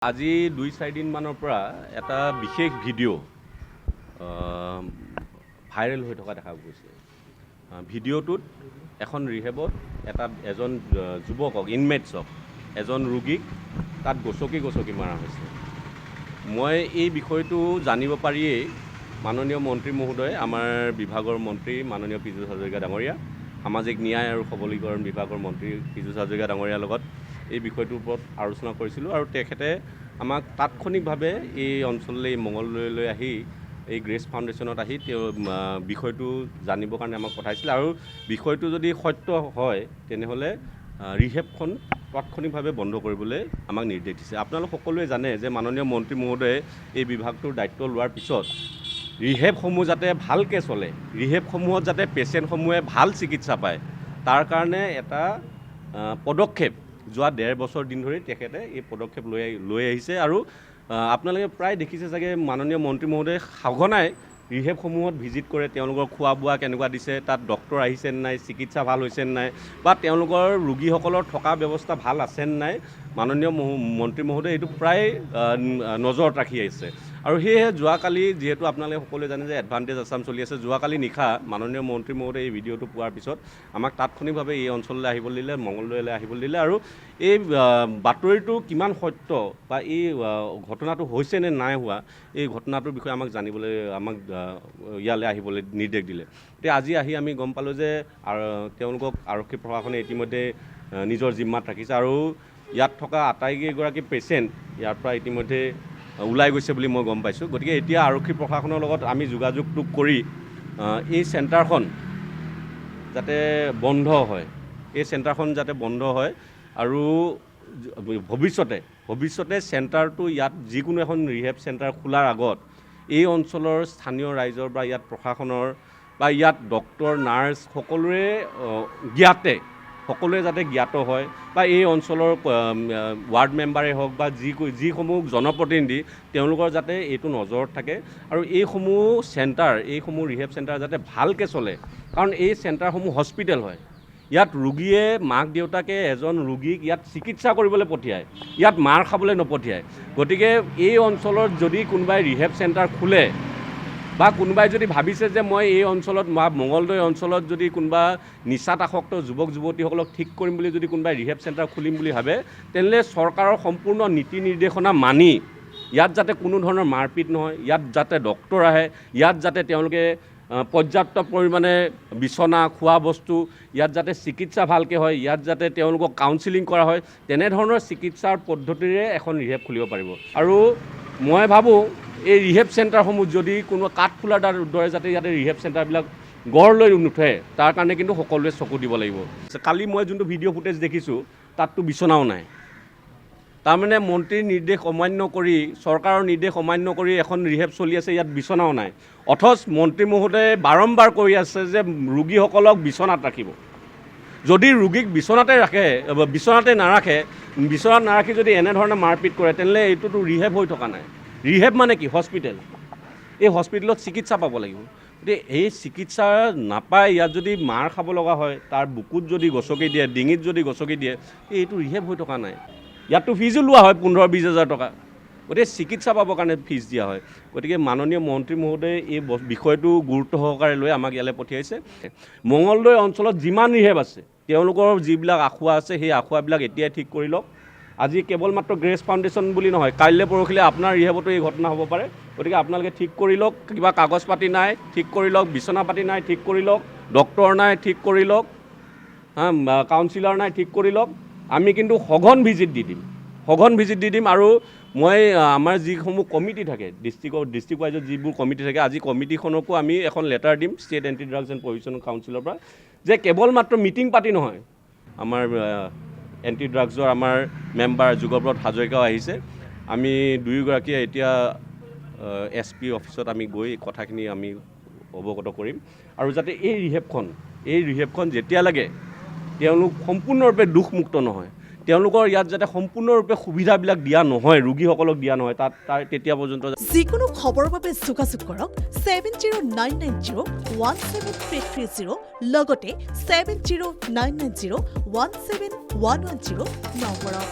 আজি 2-4 দিন মানৰ পৰা এটা বিশেষ ভিডিঅ' ভাইৰেল হৈ থকা দেখা গৈছে। ভিডিঅ'টোত এখন ৰিহেবত এজন যুৱকক ইনমেটছক এজন ৰোগীক তাত গছকি মাৰা হৈছে। মই এই বিষয়টো জানিব পাৰিয়েই মাননীয় মন্ত্ৰী মহোদয়, আমাৰ বিভাগৰ মন্ত্ৰী মাননীয় পীযুষ হাজৰিকা ডাঙৰীয়া, সামাজিক ন্যায় আৰু সবলীকৰণ বিভাগৰ মন্ত্ৰী পীযুষ হাজৰিকা ডাঙৰীয়াৰ লগত এই বিষয়টোৰ ওপৰত আলোচনা কৰিছিলোঁ আৰু তেখেতে আমাক তাৎক্ষণিকভাৱে এই অঞ্চললৈ মঙলদৈলৈ আহি এই গ্ৰেছ ফাউণ্ডেশ্যনত আহি তেওঁ বিষয়টো জানিবৰ কাৰণে আমাক পঠাইছিল আৰু বিষয়টো যদি সত্য হয় তেনেহ'লে ৰিহেবখন তাৎক্ষণিকভাৱে বন্ধ কৰিবলৈ আমাক নিৰ্দেশ দিছে। আপোনালোক সকলোৱে জানে যে মাননীয় মন্ত্ৰী মহোদয়ে এই বিভাগটোৰ দায়িত্ব লোৱাৰ পিছত ৰিহেবসমূহ যাতে ভালকৈ চলে, ৰিহেবসমূহত যাতে পেচেণ্টসমূহে ভাল চিকিৎসা পায়, তাৰ কাৰণে এটা পদক্ষেপ যোৱা 1.5 বছৰ দিন ধৰি তেখেতে এই পদক্ষেপ লৈ আহিছে আৰু আপোনালোকে প্ৰায় দেখিছে চাগে মাননীয় মন্ত্ৰী মহোদয়ে সঘনাই ৰিহেবসমূহত ভিজিট কৰে, তেওঁলোকৰ খোৱা বোৱা কেনেকুৱা দিছে, তাত ডক্টৰ আহিছে নাই, চিকিৎসা ভাল হৈছে নাই, বা তেওঁলোকৰ ৰোগীসকলৰ থকা ব্যৱস্থা ভাল আছে নাই, মাননীয় মন্ত্ৰী মহোদয়ে এইটো প্ৰায় নজৰত ৰাখি আহিছে। আৰু সেয়েহে যোৱাকালি, যিহেতু আপোনালোকে সকলোৱে জানে যে এডভান্টেজ আছাম চলি আছে, যোৱাকালি নিশা মাননীয় মন্ত্ৰী মহোদয়ে এই ভিডিঅ'টো পোৱাৰ পিছত আমাক তাৎক্ষণিকভাৱে এই অঞ্চললৈ আহিবলৈ দিলে, মঙলদৈলৈ আহিবলৈ দিলে আৰু এই বাতৰিটো কিমান সত্য বা এই ঘটনাটো হৈছে নে নাই হোৱা, এই ঘটনাটোৰ বিষয়ে আমাক ইয়ালৈ আহিবলৈ নিৰ্দেশ দিলে। এতিয়া আজি আহি আমি গম পালোঁ যে তেওঁলোকক আৰক্ষী প্ৰশাসনে ইতিমধ্যে নিজৰ জিম্মাত ৰাখিছে আৰু ইয়াত থকা আটাইকেইগৰাকী পেচেণ্ট ইয়াৰ পৰা ইতিমধ্যে ওলাই গৈছে বুলি মই গম পাইছোঁ। গতিকে এতিয়া আৰক্ষী প্ৰশাসনৰ লগত আমি যোগাযোগটো কৰি এই চেণ্টাৰখন যাতে বন্ধ হয়, আৰু ভৱিষ্যতে চেণ্টাৰটো ইয়াত যিকোনো এখন ৰিহেব চেণ্টাৰ খোলাৰ আগত এই অঞ্চলৰ স্থানীয় ৰাইজৰ বা ইয়াত প্ৰশাসনৰ বা ইয়াত ডক্টৰ নাৰ্ছ সকলোৱে যাতে জ্ঞাত হয় বা এই অঞ্চলৰ ৱাৰ্ড মেম্বাৰেই হওক বা যিসমূহ জনপ্ৰতিনিধি তেওঁলোকৰ যাতে এইটো নজৰত থাকে আৰু এইসমূহ ৰিহেব চেণ্টাৰ যাতে ভালকৈ চলে, কাৰণ এই চেণ্টাৰসমূহ হস্পিটেল হয়। ইয়াত ৰোগীয়ে মাক দেউতাকে এজন ৰোগীক ইয়াত চিকিৎসা কৰিবলৈ পঠিয়ায়, ইয়াত মাৰ খাবলৈ নপঠিয়ায়। গতিকে এই অঞ্চলত যদি কোনোবাই ৰিহেব চেণ্টাৰ খোলে বা কোনোবাই যদি ভাবিছে যে মই এই অঞ্চলত মঙলদৈ অঞ্চলত যদি কোনোবা নিচাত আসক্ত যুৱক যুৱতীসকলক ঠিক কৰিম বুলি যদি কোনোবাই ৰিহেব চেণ্টাৰ খুলিম বুলি ভাবে, তেনেহ'লে চৰকাৰৰ সম্পূৰ্ণ নীতি নিৰ্দেশনা মানি ইয়াত যাতে কোনো ধৰণৰ মাৰপিট নহয়, ইয়াত যাতে ডক্টৰ আহে, ইয়াত যাতে তেওঁলোকে পৰ্যাপ্ত পৰিমাণে বিচনা, খোৱা বস্তু, ইয়াত যাতে চিকিৎসা ভালকৈ হয়, ইয়াত যাতে তেওঁলোকক কাউন্সিলিং কৰা হয়, তেনেধৰণৰ চিকিৎসাৰ পদ্ধতিৰে এখন ৰিহেব খুলিব পাৰিব। আৰু মই ভাবোঁ এই ৰিহেব চেণ্টাৰসমূহ যদি কোনো কাঠফুলাৰ দৰে যাতে ইয়াতে ৰিহেব চেণ্টাৰবিলাক গঢ় লৈ নুঠে, তাৰ কাৰণে কিন্তু সকলোৱে চকু দিব লাগিব। কালি মই যোনটো ভিডিঅ' ফুটেজ দেখিছোঁ তাততো বিচনাও নাই। তাৰমানে মন্ত্ৰীৰ নিৰ্দেশ অমান্য কৰি, চৰকাৰৰ নিৰ্দেশ অমান্য কৰি এখন ৰিহেব চলি আছে, ইয়াত বিচনাও নাই। অথচ মন্ত্ৰী মহোদয়ে বাৰম্বাৰ কৈ আছে যে ৰোগীসকলক বিচনাত ৰাখিব। যদি ৰোগীক বিচনাত নাৰাখি যদি এনেধৰণে মাৰপিট কৰে, তেনেহ'লে এইটোতো ৰিহেব হৈ থকা নাই। ৰিহেব মানে কি? হস্পিটেল। এই হস্পিটেলত চিকিৎসা পাব লাগিব। গতিকে এই চিকিৎসা নাপায় ইয়াত যদি মাৰ খাব লগা হয়, তাৰ বুকুত যদি গছকি দিয়ে, ডিঙিত যদি গছকি দিয়ে, এইটো ৰিহেব হৈ থকা নাই। ইয়াততো ফিজো লোৱা হয় 15-20 হাজাৰ টকা। গতিকে চিকিৎসা পাবৰ কাৰণে ফিজ দিয়া হয়। গতিকে মাননীয় মন্ত্ৰী মহোদয়ে এই বিষয়টো গুৰুত্ব সহকাৰে লৈ আমাক ইয়ালৈ পঠিয়াইছে। মঙলদৈ অঞ্চলত যিমান ৰিহেব আছে, তেওঁলোকৰ যিবিলাক আঁসোৱা আছে, সেই আঁসোৱাবিলাক এতিয়াই ঠিক কৰি লওক। আজি কেৱল মাত্ৰ গ্ৰেছ ফাউণ্ডেশ্যন বুলি নহয়, কাইলৈ পৰহিলৈ আপোনাৰ ৰিহেবতো এই ঘটনা হ'ব পাৰে। গতিকে আপোনালোকে ঠিক কৰি লওক, কিবা কাগজ পাতি নাই ঠিক কৰি লওক, বিচনা পাতি নাই ঠিক কৰি লওক, ডক্টৰ নাই ঠিক কৰি লওক, কাউন্সিলাৰ নাই ঠিক কৰি লওক। আমি কিন্তু সঘন ভিজিট দি দিম আৰু মই আমাৰ যিসমূহ কমিটি থাকে, ডিষ্ট্ৰিক্ট ৱাইজত যিবোৰ কমিটি থাকে, আজি কমিটিখনকো আমি এখন লেটাৰ দিম state anti drugs and prohibition কাউন্সিলৰ পৰা, যে কেৱল মাত্ৰ মিটিং পাতি নহয়, আমাৰ এণ্টি ড্ৰাগছৰ আমাৰ মেম্বাৰ যুগব্ৰত হাজৰিকাও আহিছে। আমি দুয়োগৰাকীয়ে এতিয়া SP অফিচত আমি গৈ কথাখিনি আমি অৱগত কৰিম আৰু যাতে এই ৰিহেবখন যেতিয়ালৈকে তেওঁলোক সম্পূৰ্ণৰূপে দুখমুক্ত নহয়, তেওঁলোকৰ ইয়াত যাতে সম্পূৰ্ণৰূপে সুবিধাবিলাক দিয়া নহয়, ৰোগীসকলক দিয়া নহয়, তেতিয়া পৰ্যন্ত যিকোনো খবৰৰ বাবে যোগাযোগ কৰক 7099017330 লগতে 7099017110 নম্বৰত।